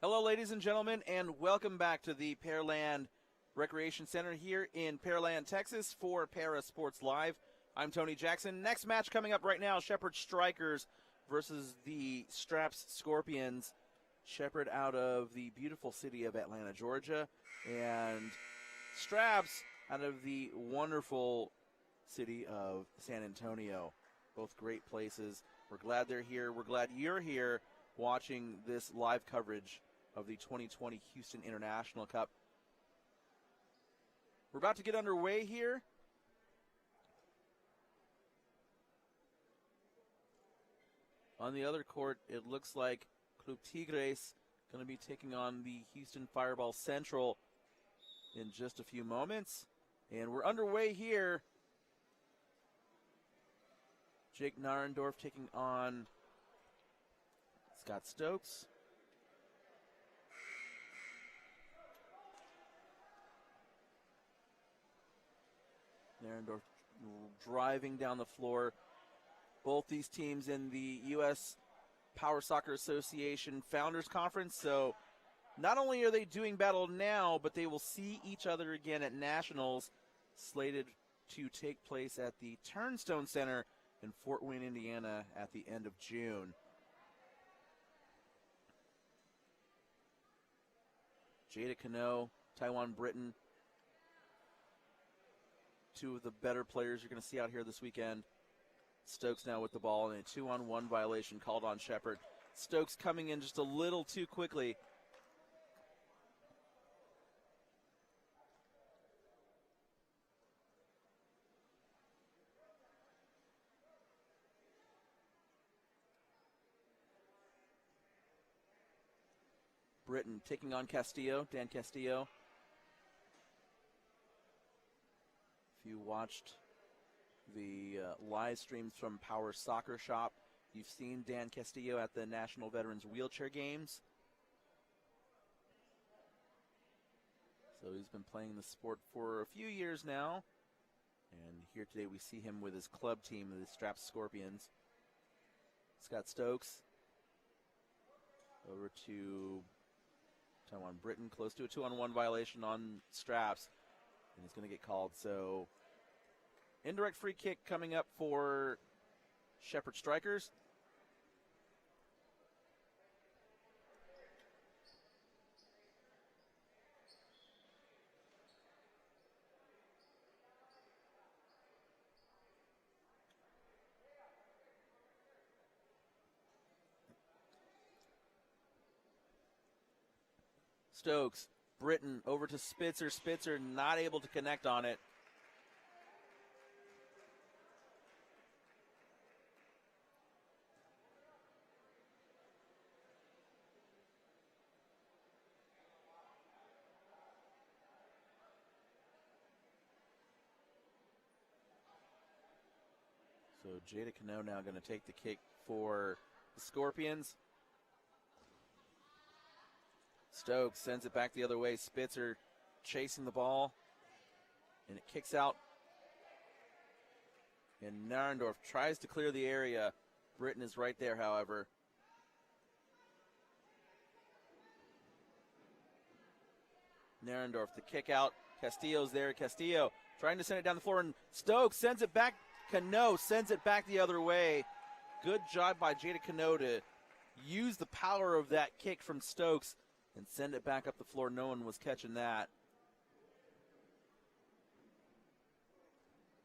Hello, ladies and gentlemen, and welcome back to the Pearland Recreation Center here in Pearland, Texas for Para Sports Live. I'm Tony Jackson. Next match coming up right now, Shepherd Strikers versus the Straps Scorpions. Shepherd out of the beautiful city of Atlanta, Georgia, and Straps out of the wonderful city of San Antonio. Both great places. We're glad they're here. We're glad you're here watching this live coverage of the 2020 Houston International Cup. We're about to get underway here. On the other court, it looks like Club Tigres going to be taking on the Houston Fireball Central in just a few moments. And we're underway here. Jake Narendorf taking on Scott Stokes. Narendorf driving down the floor. Both these teams in the U.S. Power Soccer Association Founders Conference, so not only are they doing battle now, but they will see each other again at Nationals, slated to take place at the Turnstone Center in Fort Wayne, Indiana at the end of June. Jada Cano, Taiwan Britton, two of the better players you're going to see out here this weekend. Stokes now with the ball, and a 2-on-1 violation called on Shepherd. Stokes coming in just a little too quickly. Britton taking on Castillo, Dan Castillo. If you watched the live streams from Power Soccer Shop, you've seen Dan Castillo at the National Veterans Wheelchair Games. So he's been playing the sport for a few years now. And here today we see him with his club team, the Straps Scorpions. Scott Stokes over to Taiwan Britton, close to a 2-on-1 violation on Straps. And it's going to get called. So indirect free kick coming up for Shepherd Strikers. Stokes, Britton over to Spitzer. Spitzer not able to connect on it. So Jada Cano now going to take the kick for the Scorpions. Stokes sends it back the other way. Spitzer chasing the ball. And it kicks out. And Narendorf tries to clear the area. Britton is right there, however. Narendorf, the kick out. Castillo's there. Castillo trying to send it down the floor. And Stokes sends it back. Cano sends it back the other way. Good job by Jada Cano to use the power of that kick from Stokes and send it back up the floor. No one was catching that.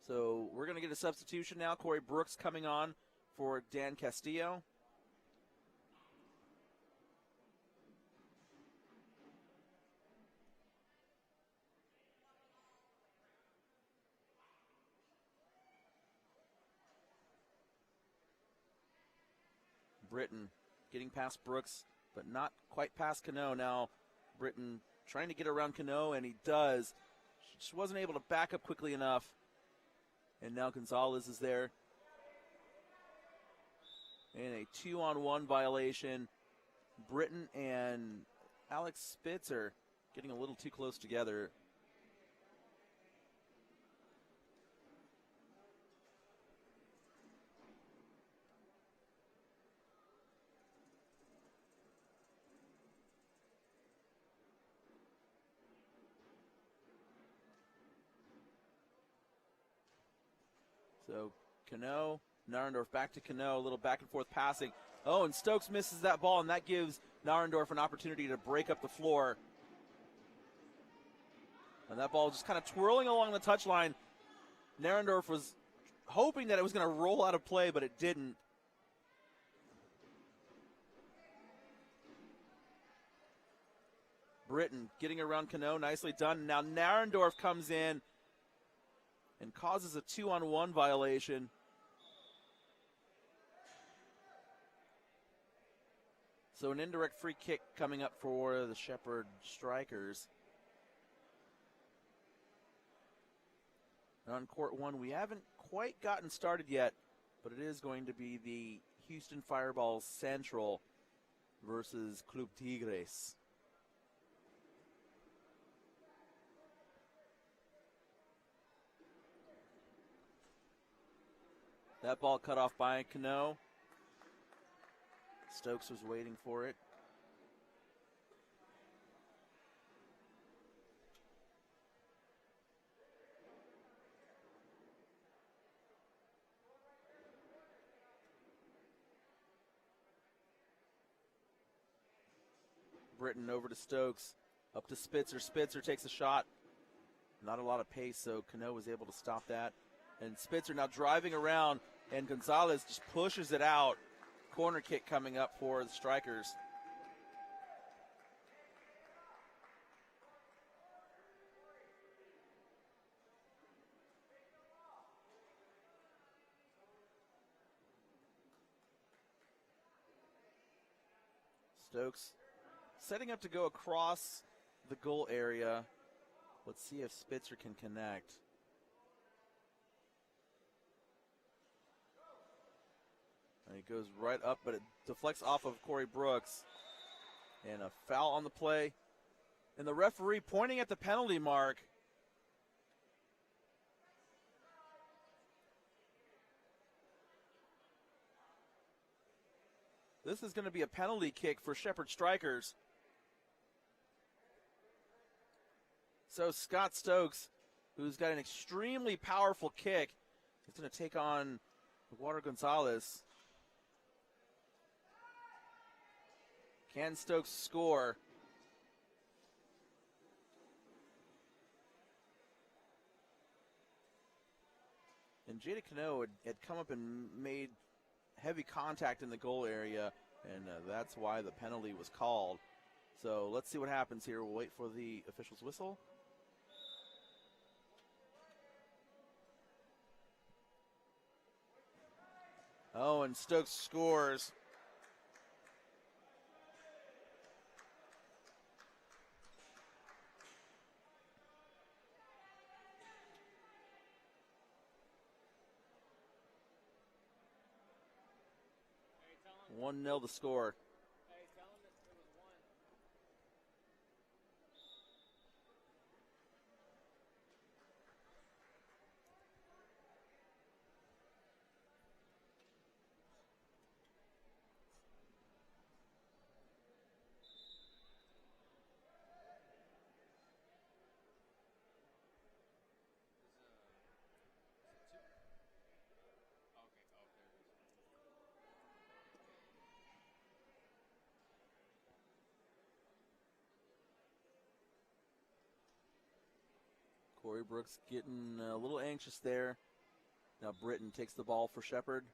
So we're going to get a substitution now. Corey Brooks coming on for Dan Castillo. Britton getting past Brooks, but not quite past Cano. Now Britton trying to get around Cano, and he does. She just wasn't able to back up quickly enough. And now Gonzalez is there. And a 2-on-1 violation. Britton and Alex Spitzer getting a little too close together. So Cano, Narendorf back to Cano, a little back and forth passing. Oh, and Stokes misses that ball, and that gives Narendorf an opportunity to break up the floor. And that ball just kind of twirling along the touchline. Narendorf was hoping that it was going to roll out of play, but it didn't. Britton getting around Cano, nicely done. Now Narendorf comes in and causes a 2-on-1 violation. So an indirect free kick coming up for the Shepherd Strikers. And on court one, we haven't quite gotten started yet, but it is going to be the Houston Fireballs Central versus Club Tigres. That ball cut off by Cano. Stokes was waiting for it. Britton over to Stokes. Up to Spitzer. Spitzer takes a shot. Not a lot of pace, so Cano was able to stop that. And Spitzer now driving around, and Gonzalez just pushes it out. Corner kick coming up for the Strikers. Stokes setting up to go across the goal area. Let's see if Spitzer can connect. And he goes right up, but it deflects off of Corey Brooks. And a foul on the play. And the referee pointing at the penalty mark. This is going to be a penalty kick for Shepherd Strikers. So Scott Stokes, who's got an extremely powerful kick, is going to take on Water Gonzalez. Can Stokes score? And Jada Cano had come up and made heavy contact in the goal area, and that's why the penalty was called. So let's see what happens here. We'll wait for the official's whistle. Oh, and Stokes scores. Hey, 1-0 the score. Hey, tell him it was 1. Corey Brooks getting a little anxious there. Now Britton takes the ball for Shepherd.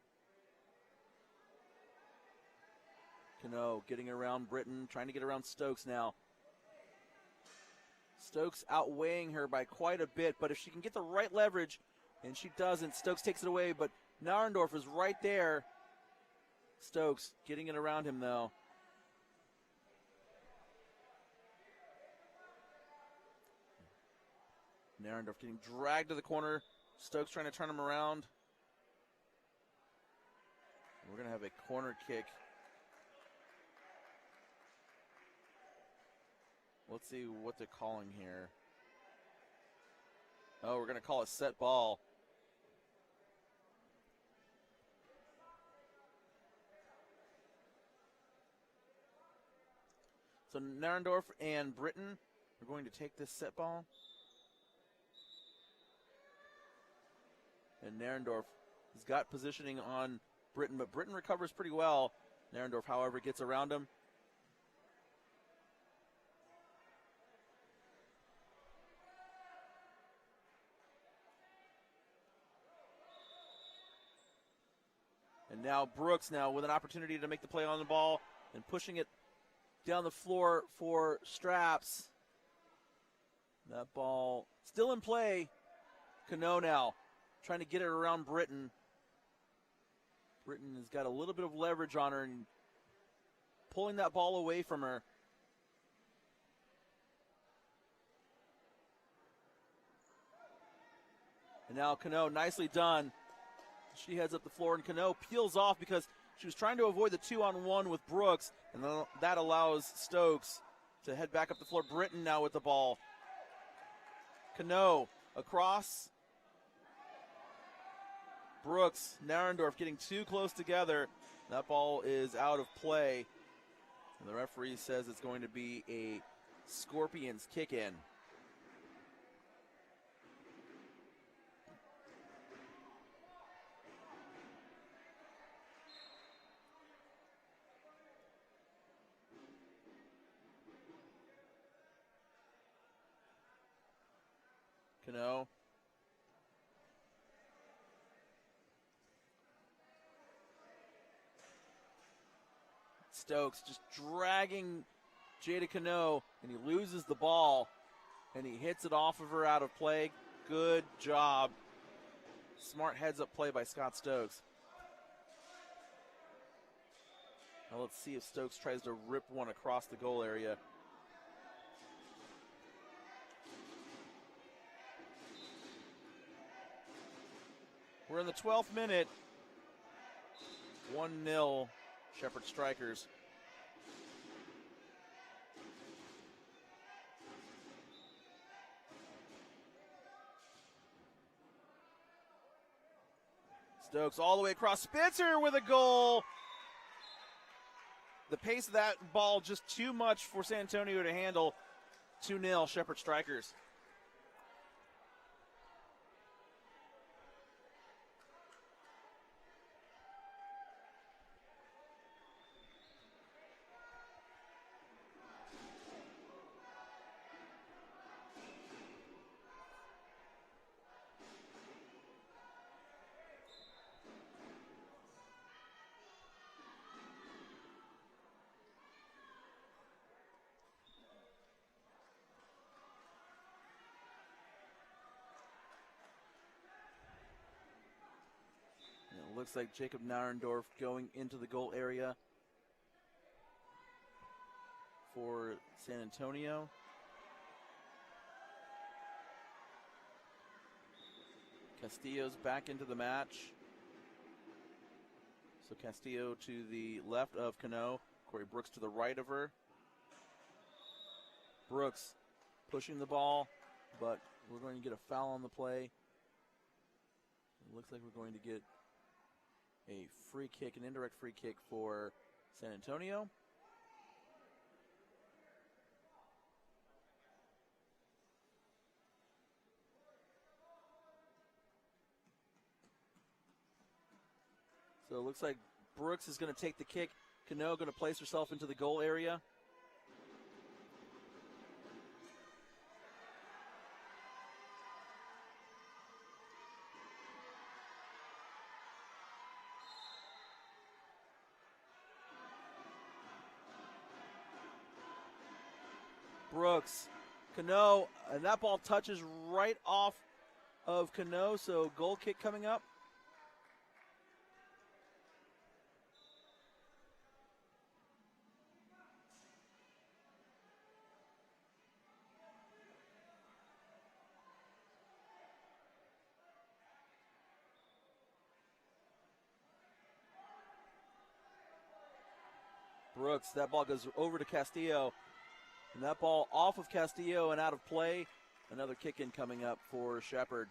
Cano getting around Britton, trying to get around Stokes now. Stokes outweighing her by quite a bit, but if she can get the right leverage, and she doesn't, Stokes takes it away, but Narendorf is right there. Stokes getting it around him though. Narendorf getting dragged to the corner. Stokes trying to turn him around. We're going to have a corner kick. Let's see what they're calling here. Oh, we're going to call a set ball. So Narendorf and Britton are going to take this set ball. And Narendorf He's got positioning on Britton, but Britton recovers pretty well. Narendorf, however, gets around him. And now Brooks with an opportunity to make the play on the ball and pushing it down the floor for Straps. That ball still in play. Cano now trying to get it around Britton. Britton has got a little bit of leverage on her and pulling that ball away from her. And now Cano, nicely done. She heads up the floor, and Cano peels off because she was trying to avoid the 2-on-1 with Brooks, and that allows Stokes to head back up the floor. Britton now with the ball. Cano across. Brooks, Narendorf getting too close together. That ball is out of play. And the referee says it's going to be a Scorpions kick in. Cano. Stokes just dragging Jada Cano, and he loses the ball, and he hits it off of her out of play. Good job. Smart heads-up play by Scott Stokes. Now let's see if Stokes tries to rip one across the goal area. We're in the 12th minute. 1-0 Shepherd Strikers. Stokes all the way across. Spitzer with a goal. The pace of that ball just too much for San Antonio to handle. 2-0 Shepherd Strikers. Looks like Jacob Narendorf going into the goal area for San Antonio. Castillo's back into the match. So Castillo to the left of Cano. Corey Brooks to the right of her. Brooks pushing the ball, but we're going to get a foul on the play. It looks like we're going to get a free kick, an indirect free kick for San Antonio. So it looks like Brooks is going to take the kick. Cano going to place herself into the goal area. Brooks, Cano, and that ball touches right off of Cano, so goal kick coming up. Brooks, that ball goes over to Castillo. And that ball off of Castillo and out of play. Another kick in coming up for Shepherd.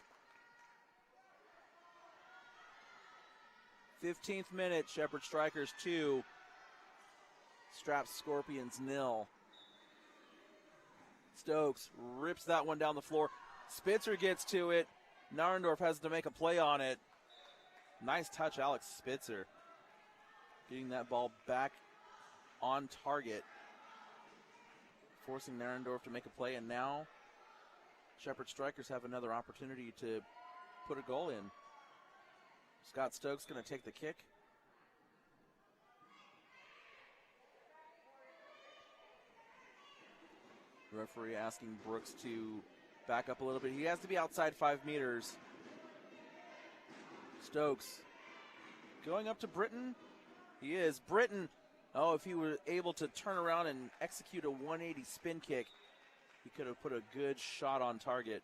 15th minute, Shepherd Strikers 2. Straps Scorpions 0. Stokes rips that one down the floor. Spitzer gets to it. Narendorf has to make a play on it. Nice touch, Alex Spitzer. Getting that ball back on target. Forcing Narendorf to make a play, and now Shepherd Strikers have another opportunity to put a goal in. Scott Stokes going to take the kick. Referee asking Brooks to back up a little bit. He has to be outside 5 meters. Stokes going up to Britton. He is. Britton, oh, if he were able to turn around and execute a 180 spin kick, he could have put a good shot on target.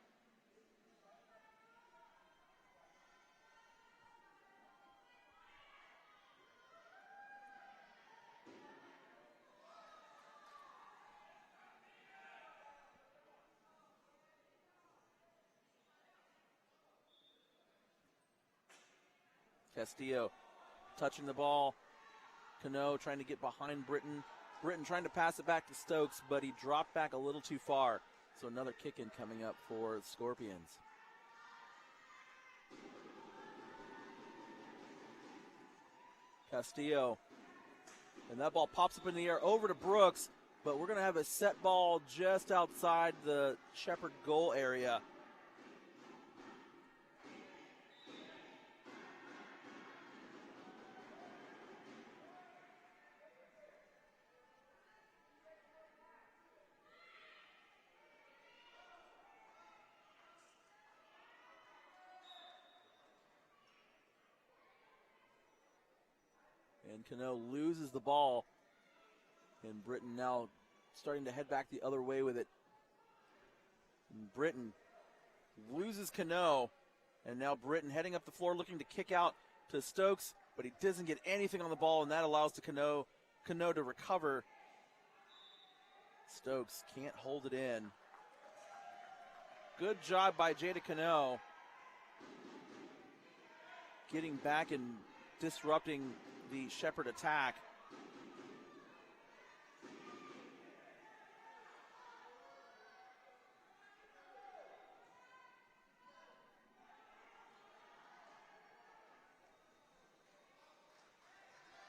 Castillo touching the ball. Cano trying to get behind Britton. Britton trying to pass it back to Stokes, but he dropped back a little too far. So another kick-in coming up for the Scorpions. Castillo. And that ball pops up in the air over to Brooks, but we're going to have a set ball just outside the Shepherd goal area. And Cano loses the ball. And Britton now starting to head back the other way with it. And Britton loses Cano. And now Britton heading up the floor looking to kick out to Stokes. But he doesn't get anything on the ball, and that allows Cano to recover. Stokes can't hold it in. Good job by Jada Cano. Getting back and disrupting the Shepherd attack.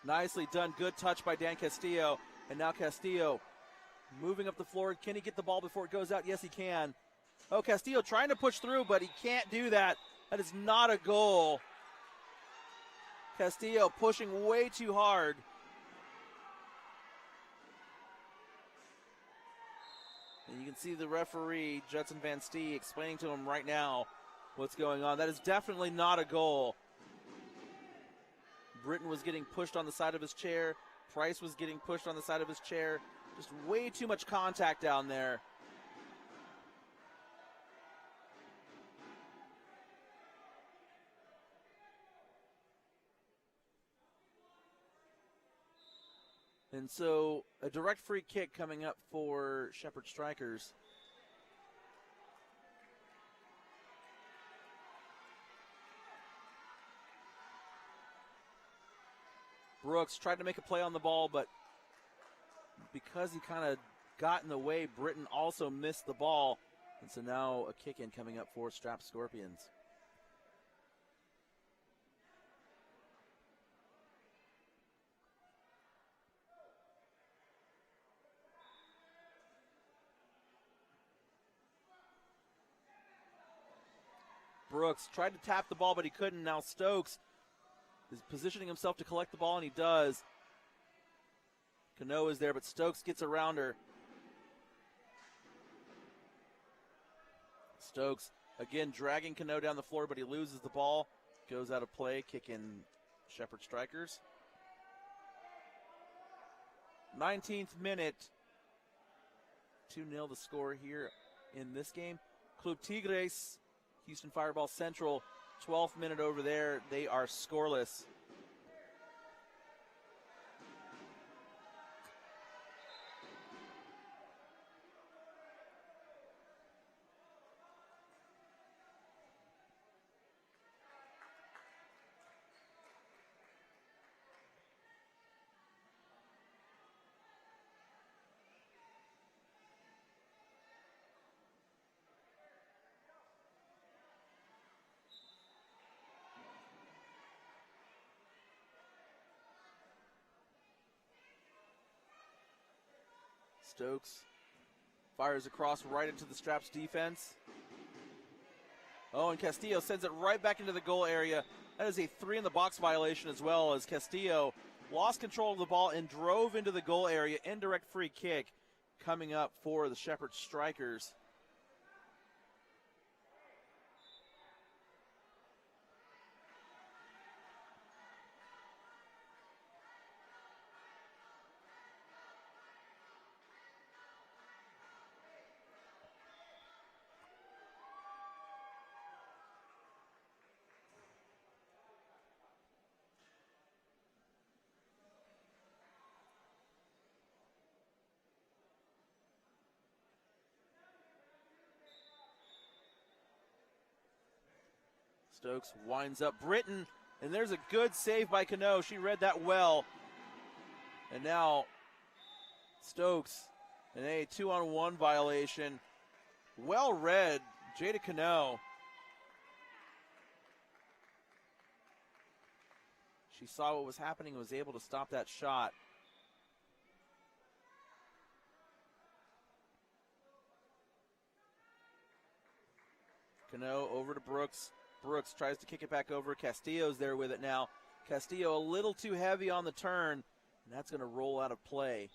Nicely done. Good touch by Dan Castillo. And now Castillo moving up the floor. Can he get the ball before it goes out? Yes, he can. Oh, Castillo trying to push through, but he can't do that. That is not a goal. Castillo pushing way too hard. And you can see the referee, Judson Van Stee, explaining to him right now what's going on. That is definitely not a goal. Britton was getting pushed on the side of his chair. Price was getting pushed on the side of his chair. Just way too much contact down there. And so a direct free kick coming up for Shepherd Strikers. Brooks tried to make a play on the ball, but because he kind of got in the way, Britton also missed the ball. And so now a kick in coming up for Strap Scorpions. Brooks tried to tap the ball, but he couldn't. Now Stokes is positioning himself to collect the ball, and he does. Cano is there, but Stokes gets around her. Stokes, again, dragging Cano down the floor, but he loses the ball. Goes out of play, kick in Shepherd Strikers. 19th minute. 2-0 the score here in this game. Club Tigres, Houston Fireball Central, 12th minute over there. They are scoreless. Stokes fires across right into the Straps defense. Oh, and Castillo sends it right back into the goal area. That is a 3-in-the-box violation as well, as Castillo lost control of the ball and drove into the goal area. Indirect free kick coming up for the Shepherd Strikers. Stokes winds up Britton, and there's a good save by Cano. She read that well. And now Stokes in a 2-on-1 violation. Well read, Jada Cano. She saw what was happening and was able to stop that shot. Cano over to Brooks. Brooks tries to kick it back over. Castillo's there with it now. Castillo a little too heavy on the turn, and that's going to roll out of play.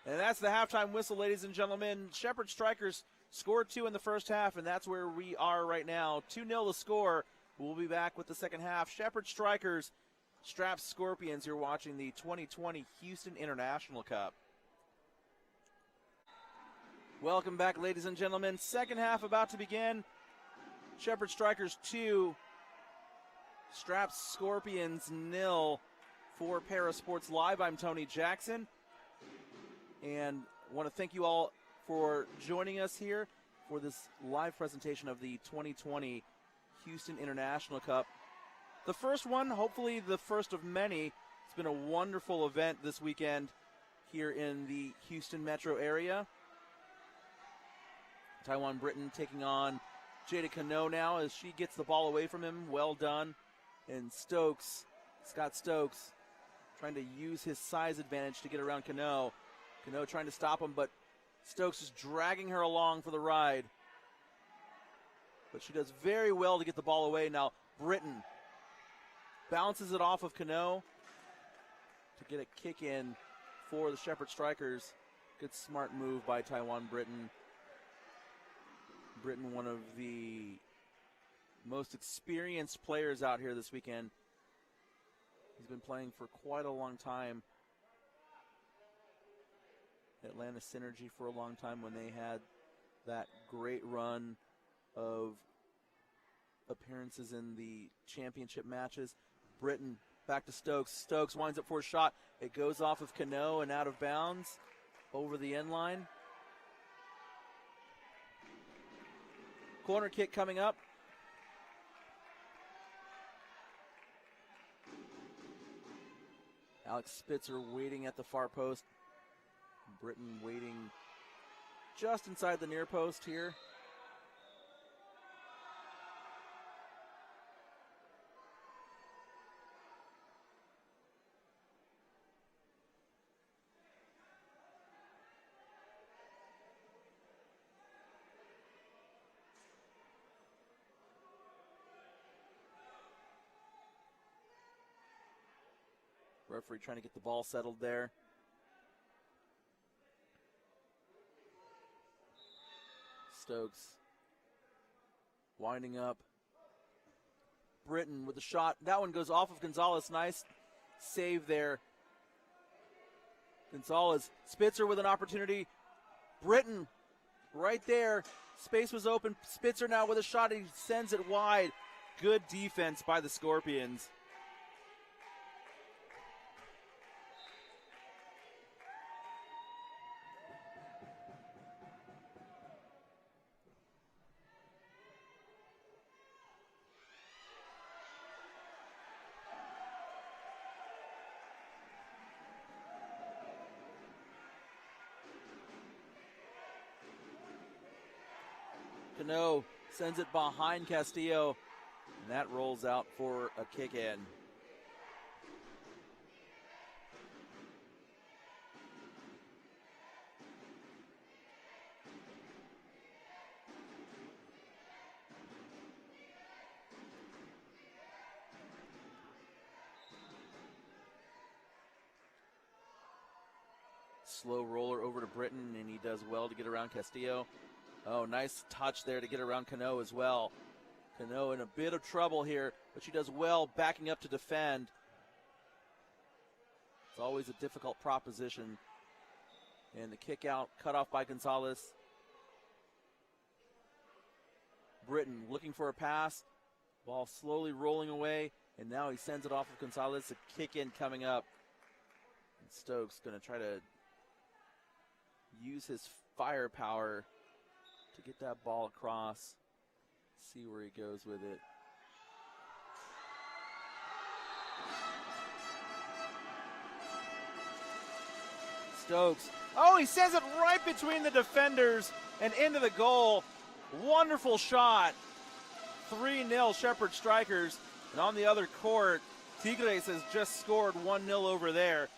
And that's the halftime whistle, ladies and gentlemen. Shepherd Strikers scored 2 in the first half, and that's where we are right now. 2-0 the score. We'll be back with the second half. Shepherd Strikers, Straps Scorpions. You're watching the 2020 Houston International Cup. Welcome back, ladies and gentlemen. Second half about to begin. Shepherd Strikers 2, Straps Scorpions 0 for Para Sports Live. I'm Tony Jackson, and I want to thank you all for joining us here for this live presentation of the 2020 Houston International Cup. The first one, hopefully the first of many. It's been a wonderful event this weekend here in the Houston metro area. Taiwan Britton taking on Jada Cano now as she gets the ball away from him. Well done. And Stokes, Scott Stokes, trying to use his size advantage to get around Cano. Cano trying to stop him, but Stokes is dragging her along for the ride. But she does very well to get the ball away. Now Britton bounces it off of Cano to get a kick in for the Shepherd Strikers. Good smart move by Taiwan Britton. Britton, one of the most experienced players out here this weekend. He's been playing for quite a long time. Atlanta Synergy for a long time when they had that great run of appearances in the championship matches. Britton back to Stokes. Stokes winds up for a shot. It goes off of Cano and out of bounds over the end line. Corner kick coming up. Alex Spitzer waiting at the far post. Britton waiting just inside the near post here. Referee trying to get the ball settled there. Stokes winding up. Britton with the shot. That one goes off of Gonzalez. Nice save there. Gonzalez. Spitzer with an opportunity. Britton right there. Space was open. Spitzer now with a shot. He sends it wide. Good defense by the Scorpions. Cano sends it behind Castillo, and that rolls out for a kick in. Slow roller over to Britton, and he does well to get around Castillo. Oh, nice touch there to get around Cano as well. Cano in a bit of trouble here, but she does well backing up to defend. It's always a difficult proposition. And the kick out, cut off by Gonzalez. Britton looking for a pass. Ball slowly rolling away, and now he sends it off of Gonzalez. A kick in coming up. And Stokes going to try to use his firepower to get that ball across. See where he goes with it. Stokes. Oh, he sends it right between the defenders and into the goal. Wonderful shot. 3-0 Shepherd Strikers. And on the other court, Tigres has just scored 1-0 over there.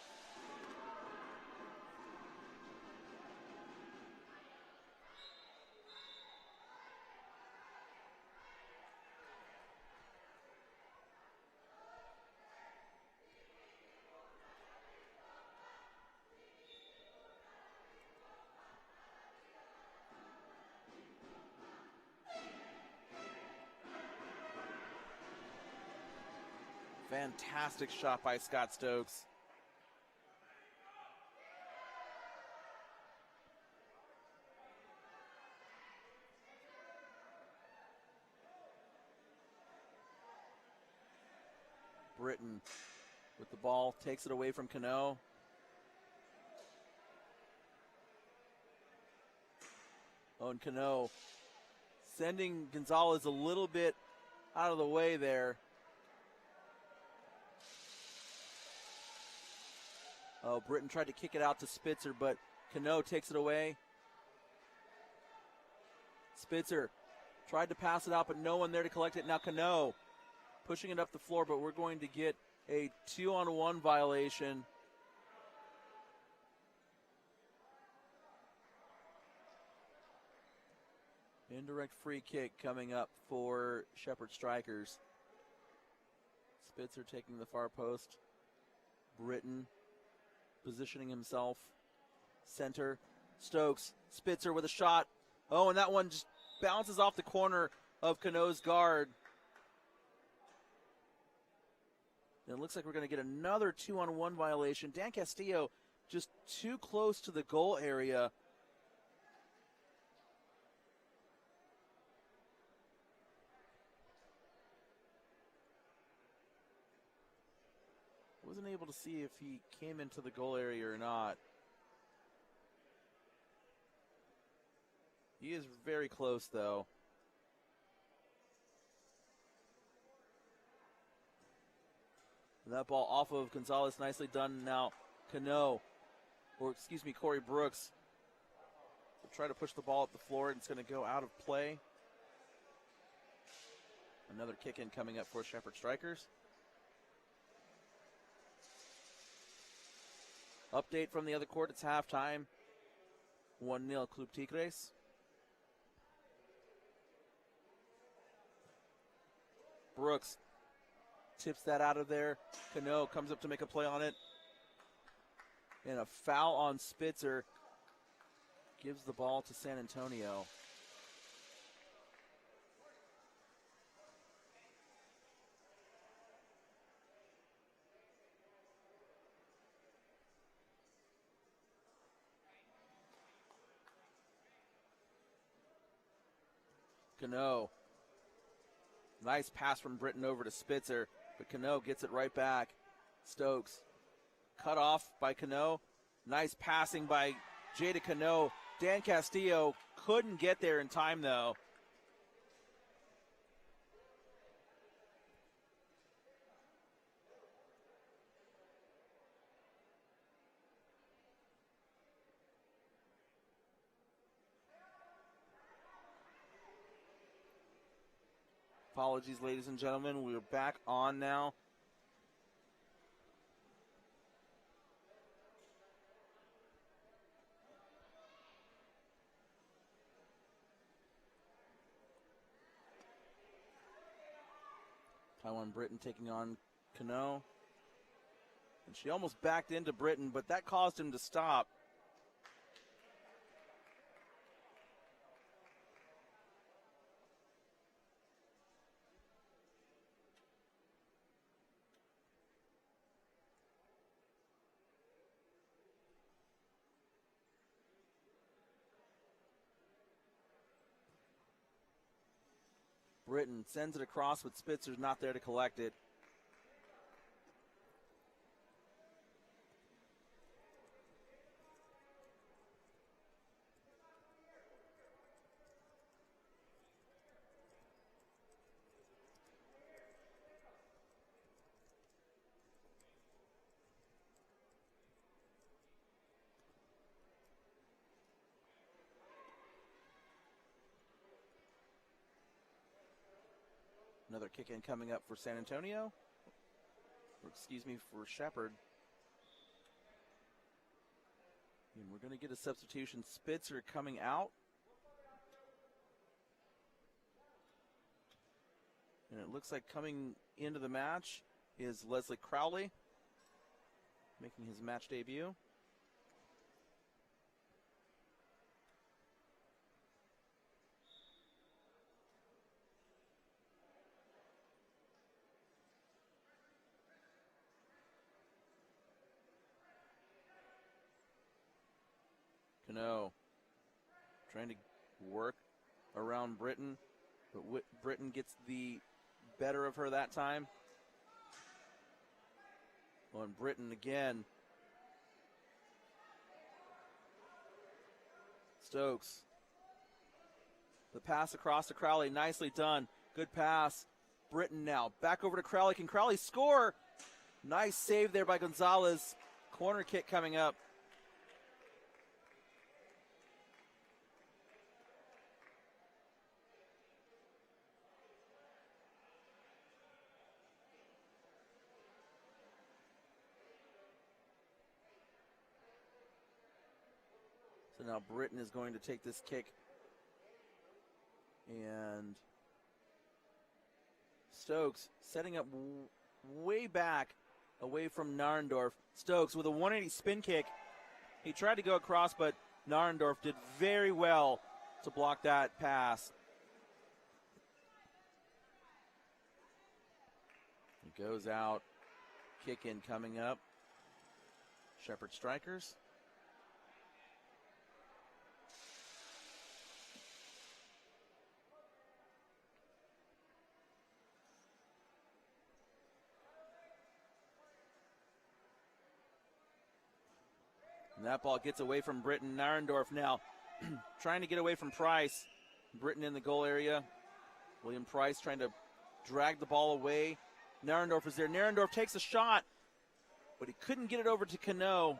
Fantastic shot by Scott Stokes. Britton with the ball, takes it away from Cano. Oh, and Cano sending Gonzalez a little bit out of the way there. Oh, Britton tried to kick it out to Spitzer, but Cano takes it away. Spitzer tried to pass it out, but no one there to collect it. Now Cano pushing it up the floor, but we're going to get a 2-on-1 violation. Indirect free kick coming up for Shepherd Strikers. Spitzer taking the far post. Britton positioning himself. Center. Stokes. Spitzer with a shot. Oh, and that one just bounces off the corner of Cano's guard. And it looks like we're going to get another 2-on-1 violation. Dan Castillo just too close to the goal area. Wasn't able to see if he came into the goal area or not. He is very close, though. And that ball off of Gonzalez, nicely done. Now Cano, or excuse me, Corey Brooks, will try to push the ball up the floor, and it's going to go out of play. Another kick in coming up for Shepherd Strikers. Update from the other court, it's halftime. 1-0 Club Tigres. Brooks tips that out of there. Cano comes up to make a play on it. And a foul on Spitzer. Gives the ball to San Antonio. Cano. Nice pass from Britton over to Spitzer, but Cano gets it right back. Stokes. Cut off by Cano. Nice passing by Jada Cano. Dan Castillo couldn't get there in time, though. Apologies, ladies and gentlemen. We're back on now. Taiwan Britton taking on Cano. And she almost backed into Britton, but that caused him to stop. Britton sends it across, but Spitzer's not there to collect it. Another kick in coming up for San Antonio. Or excuse me, for Shepherd. And we're going to get a substitution. Spitzer coming out. And it looks like coming into the match is Leslie Crowley, making his match debut. Cano trying to work around Britton, but Britton gets the better of her that time. On Britton again. Stokes. The pass across to Crowley, nicely done. Good pass. Britton now back over to Crowley. Can Crowley score? Nice save there by Gonzalez. Corner kick coming up. So now Britton is going to take this kick. And Stokes setting up way back away from Narendorf. Stokes with a 180 spin kick. He tried to go across, but Narendorf did very well to block that pass. He goes out. Kick in coming up. Shepherd Strikers. And that ball gets away from Britton. Narendorf now trying to get away from Price. Britton in the goal area. William Price trying to drag the ball away. Narendorf is there. Narendorf takes a shot, but he couldn't get it over to Cano.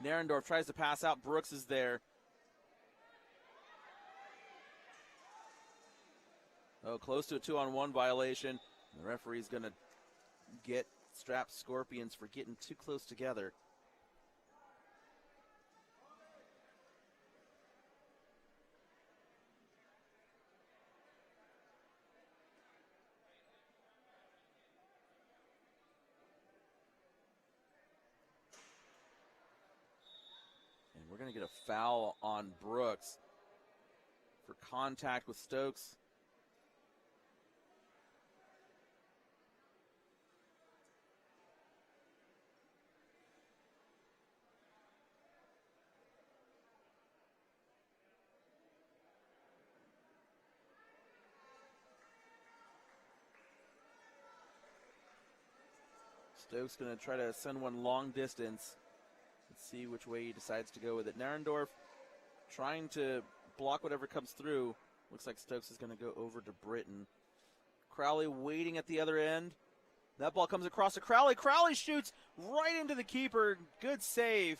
Narendorf tries to pass out. Brooks is there. Oh, close to a 2-on-1 violation. The referee's going to get strapped Scorpions for getting too close together. And we're going to get a foul on Brooks for contact with Stokes. Stokes going to try to send one long distance. Let's see which way he decides to go with it. Narendorf trying to block whatever comes through. Looks like Stokes is going to go over to Britton. Crowley waiting at the other end. That ball comes across to Crowley. Crowley shoots right into the keeper. Good save.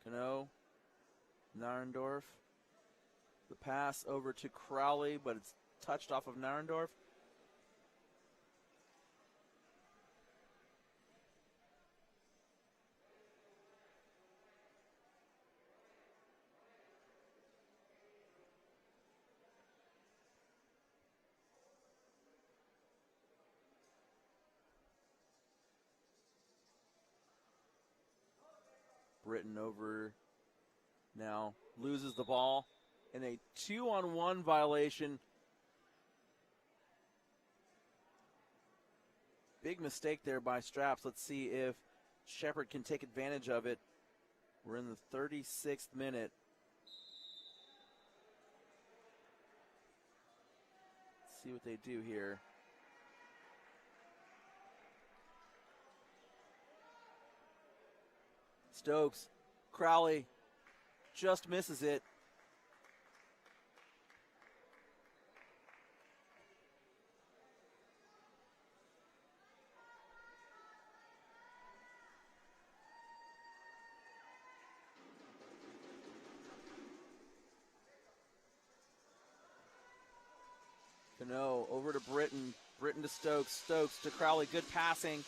Cano, Narendorf. The pass over to Crowley, but it's touched off of Narendorf. Britton over now, loses the ball in a 2-on-1 violation. Big mistake there by Straps. Let's see if Shepherd can take advantage of it. We're in the 36th minute. Let's see what they do here. Stokes, Crowley just misses it. Cano over to Britton. Britton to Stokes. Stokes to Crowley. Good passing.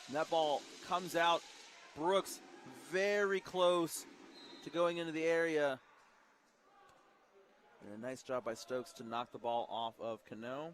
And that ball comes out. Brooks very close to going into the area. And a nice job by Stokes to knock the ball off of Cano.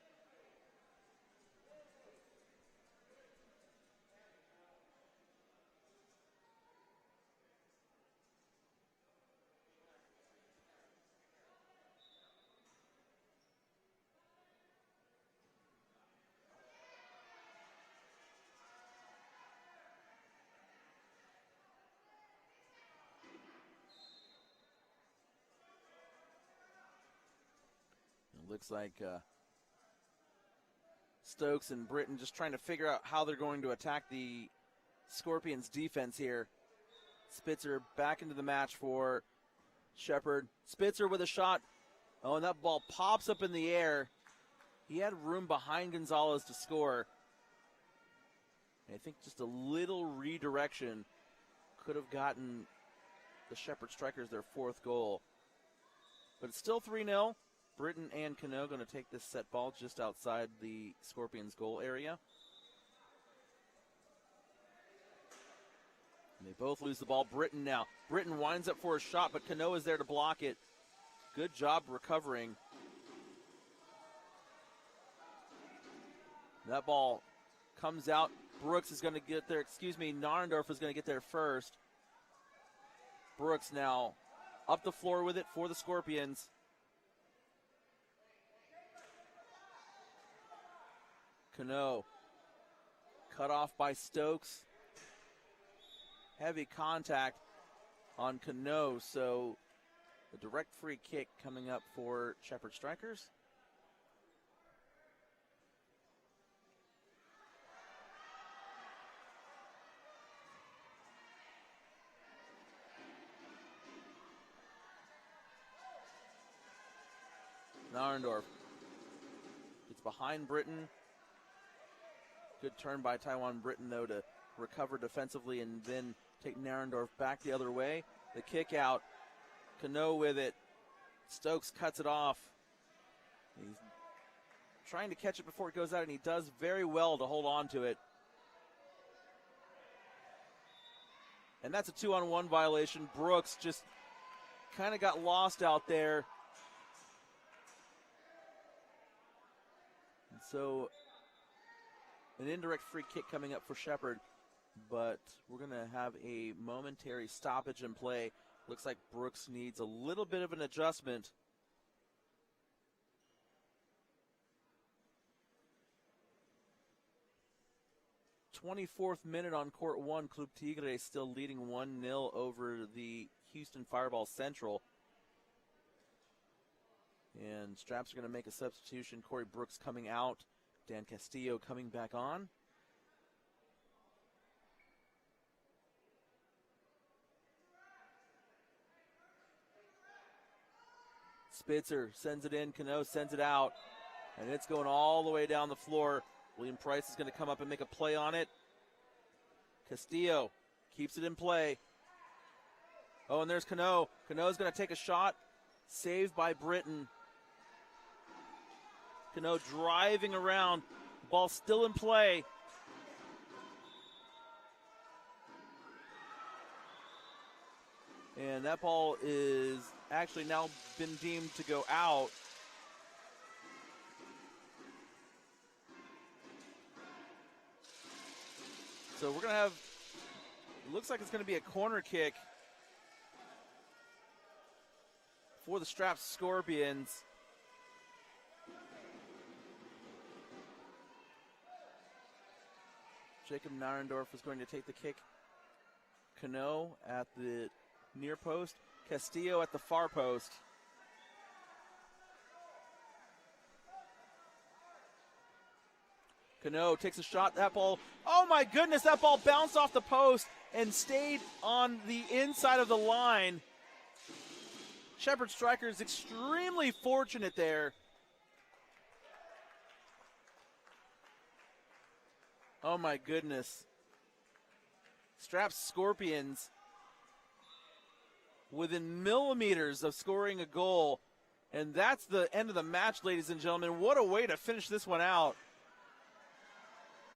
Looks like Stokes and Britton just trying to figure out how they're going to attack the Scorpions defense here. Spitzer back into the match for Shepherd. Spitzer with a shot. Oh, and that ball pops up in the air. He had room behind Gonzalez to score. And I think just a little redirection could have gotten the Shepherd Strikers their fourth goal. But it's still 3-0. Britton and Cano going to take this set ball just outside the Scorpions goal area. And they both lose the ball. Britton now. Britton winds up for a shot, but Cano is there to block it. Good job recovering. That ball comes out. Brooks is going to get there. Narendorf is going to get there first. Brooks now up the floor with it for the Scorpions. Cano cut off by Stokes. Heavy contact on Cano, so the direct free kick coming up for Shepherd Strikers. Narendorf gets behind Britton. Good turn by Taiwan Britton, though, to recover defensively and then take Narendorf back the other way. The kick out. Cano with it. Stokes cuts it off. He's trying to catch it before it goes out, and he does very well to hold on to it. And that's a 2-on-1 violation. Brooks just kind of got lost out there. And so an indirect free kick coming up for Shepherd, but we're going to have a momentary stoppage in play. Looks like Brooks needs a little bit of an adjustment. '24th minute on court one. Club Tigre still leading 1-0 over the Houston Fireball Central. And Straps are going to make a substitution. Corey Brooks coming out. Dan Castillo coming back on. Spitzer sends it in. Cano sends it out. And it's going all the way down the floor. William Price is going to come up and make a play on it. Castillo keeps it in play. Oh, and there's Cano. Cano's going to take a shot. Saved by Britton. Cano driving around. Ball still in play. And that ball is actually now been deemed to go out. So we're going to have It looks like it's going to be a corner kick for the Straps Scorpions. Jacob Narendorf is going to take the kick. Cano at the near post. Castillo at the far post. Cano takes a shot. That ball, oh my goodness, that ball bounced off the post and stayed on the inside of the line. Shepherd Strikers extremely fortunate there. Oh my goodness. Straps Scorpions within millimeters of scoring a goal. And that's the end of the match, ladies and gentlemen. What a way to finish this one out.